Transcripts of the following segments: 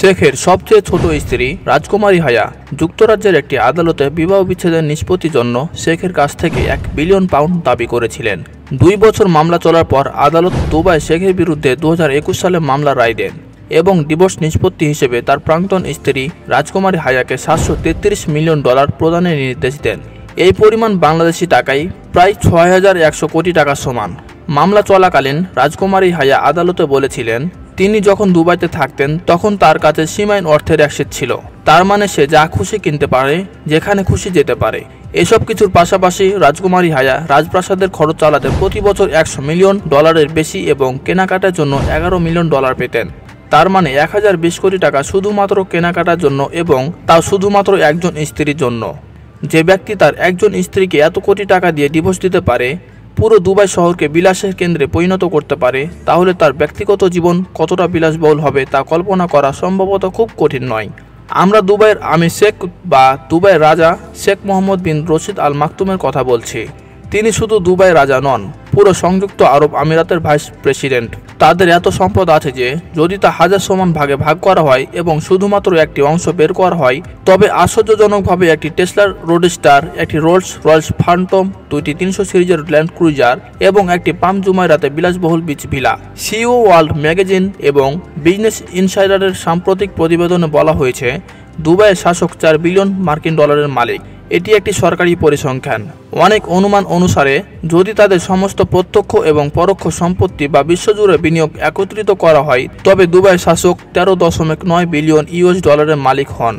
শেখের সবচেয়ে ছোট স্ত্রী রাজকুমারী হায়া যুক্তরাজ্যের একটি আদালতে বিবাহ বিচ্ছেদের নিষ্পত্তির জন্য শেখের কাছ থেকে £1 বিলিয়ন দাবি করেছিলেন। 2 বছর মামলা চলার পর আদালত দুবাই শেখের বিরুদ্ধে 2021 সালে মামলা রায় দেন এবং ডিভোর্স নিষ্পত্তি হিসেবে তার প্রাক্তন স্ত্রী রাজকুমারী হায়াকে $733 মিলিয়ন প্রদানের নির্দেশ দেন। এই পরিমাণ বাংলাদেশি টাকায় প্রায় 6100 কোটি টাকার সমান। মামলা চলাকালীন রাজকুমারী হায়া আদালতে বলেছিলেন, তিনি যখন দুবাইতে থাকতেন তখন তার কাছে সীমাহীন অর্থের অ্যাসেট ছিল। তার মানে সে যা খুশি কিনতে পারে, যেখানে খুশি যেতে পারে। এসব কিছুর পাশাপাশি রাজকুমারী হায়া রাজপ্রাসাদের খরচ চালাতে প্রতি বছর $100 মিলিয়ন বেশি এবং কেনাকাটার জন্য $11 মিলিয়ন পেতেন। তার মানে 1020 কোটি টাকা শুধুমাত্র কেনাকাটার জন্য, এবং তাও শুধুমাত্র একজন স্ত্রীর জন্য। যে ব্যক্তি তার একজন স্ত্রীকে এত কোটি টাকা দিয়ে ডিভোর্স দিতে পারে, পুরো দুবাই শহরকে বিলাসের কেন্দ্রে পরিণত করতে পারে, তাহলে তার ব্যক্তিগত জীবন কতটা বিলাসবহুল হবে তা কল্পনা করা সম্ভবত খুব কঠিন নয়। আমরা দুবাইয়ের আমির শেখ বা দুবাইয়ের রাজা শেখ মোহাম্মদ বিন রশিদ আল মাকতুমের কথা বলছি। তিনি শুধু দুবাই রাজা নন, পুরো সংযুক্ত আরব আমিরাতের ভাইস প্রেসিডেন্ট। তাদের এত সম্পদ আছে যে যদি তা 1000 সমান ভাগে ভাগ করা হয় এবং শুধুমাত্র একটি অংশ বের করা হয়, তবে আশ্চর্যজনকভাবে একটি টেসলার রোডস্টার, একটি রোলস রয়েস ফ্যান্টম, 2টি 300 সিরিজের ল্যান্ড ক্রুজার এবং একটি পাম জুমাইরাতে বিলাসবহুল beach villa. CEO world magazine এবং বিজনেস ইনসাইডারের সাম্প্রতিক প্রতিবেদনে বলা হয়েছে, দুবাইয়ের শাসক $4 বিলিয়ন মালিক। এটি একটি সরকারি পরিসংখ্যান। অনেক অনুমান অনুসারে যদি তাদের সমস্ত প্রত্যক্ষ এবং পরোক্ষ সম্পত্তি বা বিশ্বজুড়ে বিনিয়োগ একত্রিত করা হয়, তবে দুবাইয়ের শাসক $13.9 বিলিয়ন মালিক হন।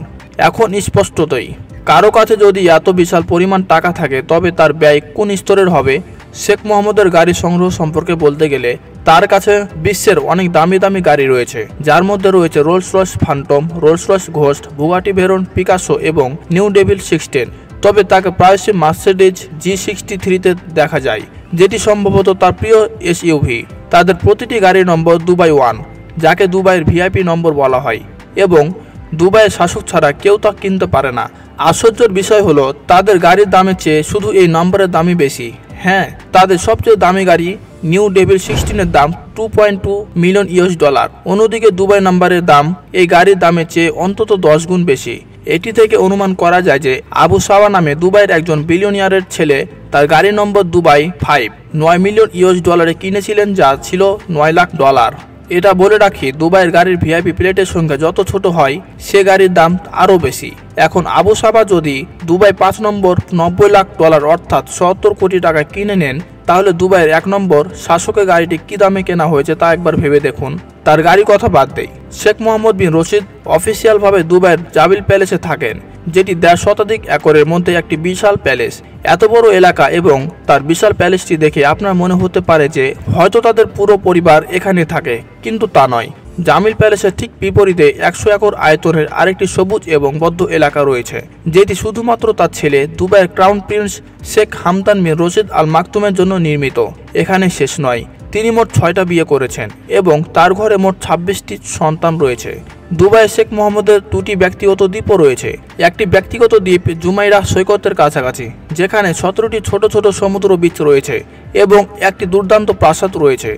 এখন স্পষ্টতই কারো কাছে যদি এত বিশাল পরিমাণ টাকা থাকে, তবে তার ব্যয় কোন স্তরের হবে। শেখ মোহাম্মদের গাড়ি সংগ্রহ সম্পর্কে বলতে গেলে তার কাছে বিশ্বের অনেক দামি দামি গাড়ি রয়েছে, যার মধ্যে রয়েছে Rolls Royce Phantom, Rolls Royce ghost, Bugatti Veron, Picasso এবং নিউ ডেভিল 16। তবে তাকে প্রায়শই মার্সিডিজ G63-তে দেখা যায়, যেটি সম্ভবত তার প্রিয় এসইউভি। তাদের প্রতিটি গাড়ির নম্বর দুবাই 1, যাকে দুবাইয়ের ভিআইপি নম্বর বলা হয়, এবং দুবাইয়ের শাসক ছাড়া কেউ তা কিনতে পারে না। আশ্চর্যের বিষয় হলো তাদের গাড়ির দামের চেয়ে শুধু এই নম্বরের দামই বেশি। হ্যাঁ, তাদের সবচেয়ে দামি গাড়ি নিউ ডেভিল 16-এর দাম $2.2 মিলিয়ন। অন্যদিকে দুবাই নাম্বারের দাম এই গাড়ির দামের চেয়ে অন্তত 10 গুণ বেশি। এটি থেকে অনুমান করা যায় যে আবু সাওয়া নামে দুবাইয়ের একজন বিলিয়নিয়ারের ছেলে তার গাড়ির নম্বর দুবাই 5 $9 মিলিয়ন কিনেছিলেন, যা ছিল $9 লাখ। এটা বলে রাখি, দুবাইয়ের গাড়ির ভিআইপি প্লেটের সংখ্যা যত ছোট হয়, সে গাড়ির দাম আরও বেশি। এখন আবু সাবা যদি দুবাই 5 নম্বর $90 লাখ অর্থাৎ 70 কোটি টাকা কিনে নেন, তাহলে দুবাইয়ের 1 নম্বর শাসকের গাড়িটি কি দামে কেনা হয়েছে তা একবার ভেবে দেখুন। তার গাড়ি কথা বাদ দেই, শেখ মোহাম্মদ বিন রশিদ অফিসিয়ালভাবে দুবাইয়ের জাবিল প্যালেসে থাকেন, যেটি 1.5 শতাধিক একরের মধ্যে একটি বিশাল প্যালেস। এত বড় এলাকা এবং তার বিশাল প্যালেসটি দেখে আপনার মনে হতে পারে যে হয়তো তাদের পুরো পরিবার এখানে থাকে, কিন্তু তা নয়। জামিল প্যালেসের ঠিক বিপরীতে 100 একর আয়তনের আরেকটি সবুজ এবং বদ্ধ এলাকা রয়েছে, যেটি শুধুমাত্র তার ছেলে দুবাইয়ের ক্রাউন প্রিন্স শেখ হামদান বিন রশিদ আল মাকতুমের জন্য নির্মিত। এখানে শেষ নয়, তিনি মোট 6টা বিয়ে করেছেন এবং তার ঘরে মোট 26টি সন্তান রয়েছে। দুবাই শেখ মোহাম্মদের 2টি ব্যক্তিগত দ্বীপও রয়েছে। একটি ব্যক্তিগত দ্বীপ জুমাইরা সৈকতের কাছাকাছি, যেখানে 17টি ছোট ছোট সমুদ্র বিচ রয়েছে এবং একটি দুর্দান্ত প্রাসাদ রয়েছে।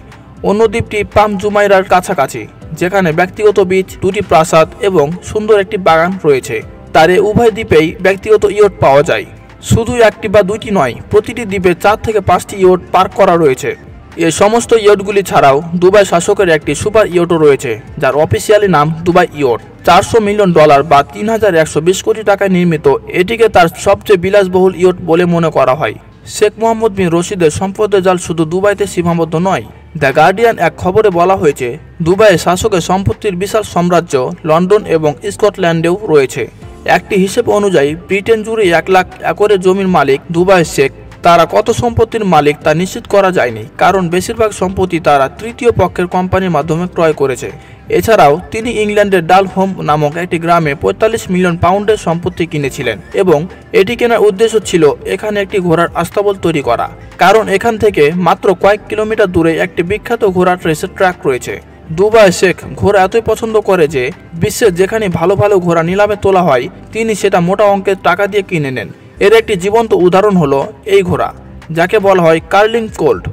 অন্য দ্বীপটি পাম জুমাইরার কাছাকাছি, যেখানে ব্যক্তিগত বিচ, 2টি প্রাসাদ এবং সুন্দর একটি বাগান রয়েছে। তার উভয় দ্বীপেই ব্যক্তিগত ইয়ট পাওয়া যায়। শুধু একটি বা 2টি নয়, প্রতিটি দ্বীপে 4 থেকে 5টি ইয়ট পার্ক করা রয়েছে। এই সমস্ত ইয়টগুলি ছাড়াও দুবাই শাসকের একটি সুপার ইয়টও রয়েছে, যার অফিসিয়ালি নাম দুবাই ইয়ট। $400 মিলিয়ন বা 3120 কোটি টাকায় নির্মিত, এটিকে তার সবচেয়ে বিলাসবহুল ইয়ট বলে মনে করা হয়। শেখ মোহাম্মদ বিন রশিদের সম্পদের জাল শুধু দুবাইতে সীমাবদ্ধ নয়। দ্য গার্ডিয়ান এক খবরে বলা হয়েছে, দুবাইয়ের শাসকের সম্পত্তির বিশাল সাম্রাজ্য লন্ডন এবং স্কটল্যান্ডেও রয়েছে। একটি হিসেব অনুযায়ী ব্রিটেন জুড়ে 1 লাখ একরের জমির মালিক দুবাইয়ের শেখ। তারা কত সম্পত্তির মালিক তা নিশ্চিত করা যায়নি, কারণ বেশিরভাগ সম্পত্তি তারা তৃতীয় পক্ষের কোম্পানির মাধ্যমে ক্রয় করেছে। এছাড়াও তিনি ইংল্যান্ডের ডালহোম নামক একটি গ্রামে $45 মিলিয়ন সম্পত্তি কিনেছিলেন, এবং এটি কেনার উদ্দেশ্য ছিল এখানে একটি ঘোড়ার আস্তাবল তৈরি করা, কারণ এখান থেকে মাত্র কয়েক কিলোমিটার দূরে একটি বিখ্যাত ঘোড়ার রেসের ট্র্যাক রয়েছে। দুবাই শেখ ঘোড়া এতই পছন্দ করে যে বিশ্বের যেখানে ভালো ভালো ঘোড়া নিলামে তোলা হয়, তিনি সেটা মোটা অঙ্কের টাকা দিয়ে কিনে নেন। এর একটি জীবন্ত উদাহরণ হলো এই ঘোড়া, যাকে বলা হয় কার্লিং কোল্ট।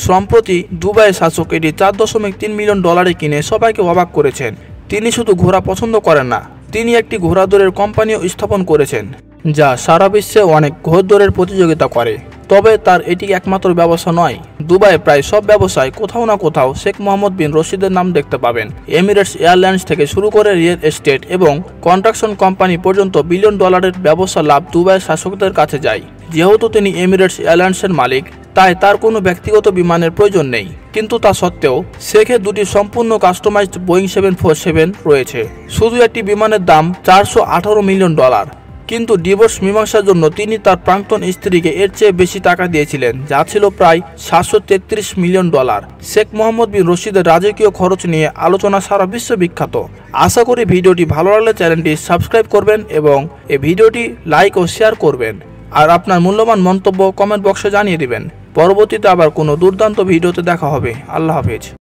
সম্প্রতি দুবাইয়ের শাসক এটি $4.3 মিলিয়ন কিনে সবাইকে অবাক করেছেন। তিনি শুধু ঘোড়া পছন্দ করেন না, তিনি একটি ঘোড়া দৌড়ের কোম্পানিও স্থাপন করেছেন, যা সারা বিশ্বে অনেক ঘোড়া দৌড়ের প্রতিযোগিতা করে। তবে তার এটি একমাত্র ব্যবসা নয়। দুবাইয়ে প্রায় সব ব্যবসায় কোথাও না কোথাও শেখ মোহাম্মদ বিন রশিদের নাম দেখতে পাবেন। এমিরেটস এয়ারলাইন্স থেকে শুরু করে রিয়েল এস্টেট এবং কনস্ট্রাকশন কোম্পানি পর্যন্ত বিলিয়ন ডলারের ব্যবসা লাভ দুবাইয়ের শাসকদের কাছে যায়। যেহেতু তিনি এমিরেটস এয়ারলাইন্সের মালিক, তাই তার কোনো ব্যক্তিগত বিমানের প্রয়োজন নেই। কিন্তু তা সত্ত্বেও শেখের দুটি সম্পূর্ণ কাস্টমাইজড বোয়িং 747 রয়েছে। শুধু একটি বিমানের দাম $418 মিলিয়ন। কিন্তু ডিভোর্স মীমাংসার জন্য তিনি তার প্রাক্তন স্ত্রীকে এর চেয়ে বেশি টাকা দিয়েছিলেন, যা ছিল প্রায় $733 মিলিয়ন। শেখ মোহাম্মদ বিন রশিদের রাজকীয় খরচ নিয়ে আলোচনা সারা বিশ্বে বিখ্যাত। আশা করি ভিডিওটি ভালো লাগলে চ্যানেলটি সাবস্ক্রাইব করবেন এবং এই ভিডিওটি লাইক ও শেয়ার করবেন। আর আপনার মূল্যবান মন্তব্য কমেন্ট বক্সে জানিয়ে দিবেন। পরবর্তীতে আবার কোনো দুর্দান্ত ভিডিওতে দেখা হবে। আল্লাহ হাফেজ।